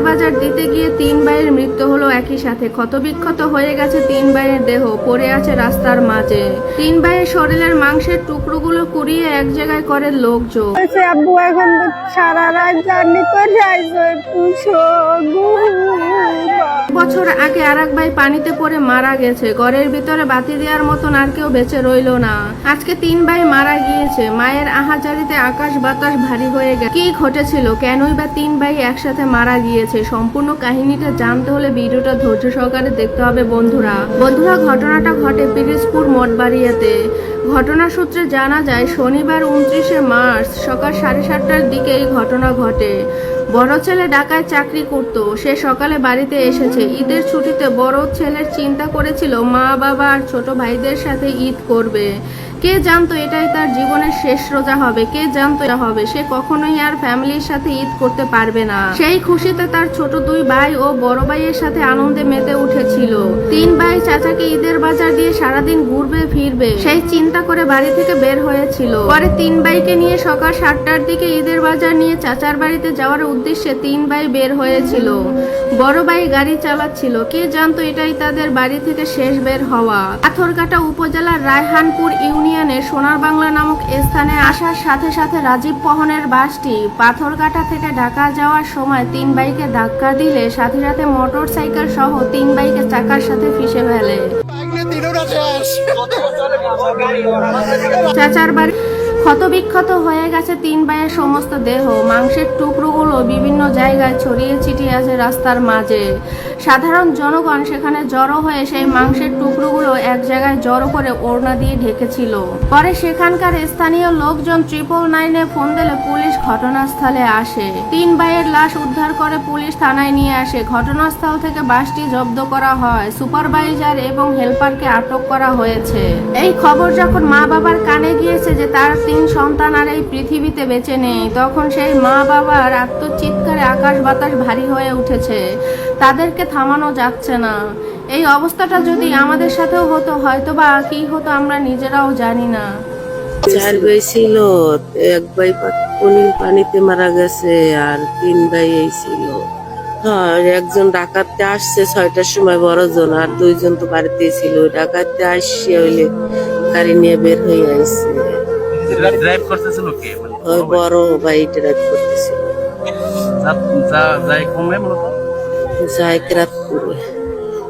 বাজার দিতে গিয়ে 3 ভাইয়ের মৃত্যু হলো একই সাথে। ক্ষতবিক্ষত হয়ে গেছে 3 ভাইয়ের দেহ, পড়ে আছে রাস্তার মাঝে। 3 ভাইয়ের শরীরের মাংসের টুকরোগুলো কুড়িয়ে এক জায়গায় করে লোকজন। আব্বু এখন তো সারা রাত জার্নি করে আইসো, বছর আগে আরেক ভাই পানিতে পড়ে মারা গেছে। ঘরের ভিতরে বাতি দেওয়ার মতন আর কেউ বেঁচে রইল না। আজকে 3 ভাই মারা গিয়েছে। মায়ের আহাজারিতে আকাশ বাতাস ভারী হয়ে গেছে। কি ঘটেছিল, কেনই বা 3 ভাই একসাথে মারা গিয়েছে? সম্পূর্ণ কাহিনীটা জানতে হলে ভিডিওটা ধৈর্য সহকারে দেখতে হবে বন্ধুরা। ঘটনাটা ঘটে পিরিজপুর মঠবাড়িয়াতে। ঘটনা সূত্রে জানা যায় শনিবার 29শে মার্চ সকাল 7:30টার দিকে এই ঘটনা ঘটে। বড় ছেলে ঢাকায় চাকরি করত। সে সকালে বাড়িতে এসেছে। ঈদের ছুটিতে বড় ছেলের চিন্তা করেছিল মা বাবা আর ছোট ভাইদের সাথে ঈদ করবে। কে জানতো এটাই তার জীবনের শেষ রোজা হবে? কে জানতো এটা হবে? সে কখনোই আর ফ্যামিলির সাথে ঈদ করতে পারবে না। সেই খুশিতে তার ছোট 2 ভাই ও বড় ভাইয়ের সাথে আনন্দে মেতে উঠেছিল। 3 ভাই চাচাকে ঈদের বাজার দিয়ে সারাদিন ঘুরবে ফিরবে সেই চিন্তা করে বাড়ি থেকে বের হয়েছিল। পরে 3 ভাইকে নিয়ে সকাল 7টার দিকে ঈদের বাজার নিয়ে চাচার বাড়িতে যাওয়ার উদ্দেশ্যে 3 ভাই বের হয়েছিল। বড় ভাই গাড়ি চালাচ্ছিল। কে জানতো এটাই তাদের বাড়ি থেকে শেষ বের হওয়া। পাথরঘাটা উপজেলার রায়হানপুর ইউনিয়নের সোনার বাংলা নামক স্থানে আসার সাথে সাথে রাজীব পহনের বাসটি পাথরঘাটা থেকে ঢাকা যাওয়ার সময় 3 ভাইকে ধাক্কা দিলে সাথে সাথে মোটর সাইকেল সহ 3 ভাইকে চাকার সাথে ফিসে ফেলে। চাচার বাড়ি ক্ষতবিক্ষত হয়ে গেছে 3 ভাইয়ের সমস্ত দেহ। মাংসের টুকরোগুলো বিভিন্ন জায়গায় ছড়িয়ে ছিটিয়ে আছে রাস্তার মাঝে। সাধারণ জনগণ সেখানে জড়ো হয়ে সেই মাংসের টুকরোগুলো এক জায়গায় জড়ো করে ওড়না দিয়ে ঢেকেছিল। পরে সেখানকার স্থানীয় লোকজন 999-এ ফোন দিলে পুলিশ ঘটনাস্থলে আসে। 3 ভাইয়ের লাশ উদ্ধার করে পুলিশ থানায় নিয়ে আসে। ঘটনাস্থল থেকে বাসটি জব্দ করা হয়। সুপারভাইজার এবং হেল্পারকে আটক করা হয়েছে। এই খবর যখন মা বাবার কানে গিয়েছে যে তার 3 সন্তান আর এই পৃথিবীতে বেঁচে নেই, তখন সেই মা বাবার আত্মচিৎকারে আকাশ বাতাস ভারী হয়ে উঠেছে। তাদেরকে থামানো যাচ্ছে না। এই অবস্থাটা যদি আমাদের সাথেও হতো, হয়তো বা কি হতো আমরা নিজেরাও জানি না। 4 ভাই ছিল, 1 ভাই পানিতে মারা গেছে আর 3 ভাই এই ছিল। হ্যাঁ, একজন ডাকাতে আসছে 6টার সময় বড়জন, আর 2 জন তো বাড়িতেই ছিল। ডাকাতে আসছে হইলে গাড়ি নিয়ে বের হয়ে আসছে। ড্রাইভ করতেছিল কে? ওই বড় ভাই ড্রাইভ করতেছিল।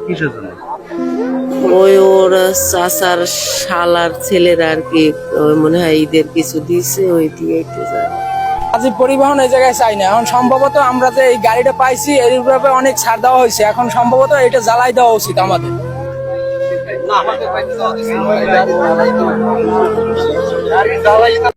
কিসের জন্য? ওই ওর চাচার শালার ছেলেরা আর কি মনে হয় ঈদের কিছু দিছে, ওই দিয়ে যায়। রাজীব পরিবহন এই জায়গায় চাই না। এখন সম্ভবত আমরা যে এই গাড়িটা পাইছি এর ব্যাপারে অনেক ছাড় দেওয়া হয়েছে। এখন সম্ভবত এটা জ্বালাই দেওয়া উচিত আমাদের।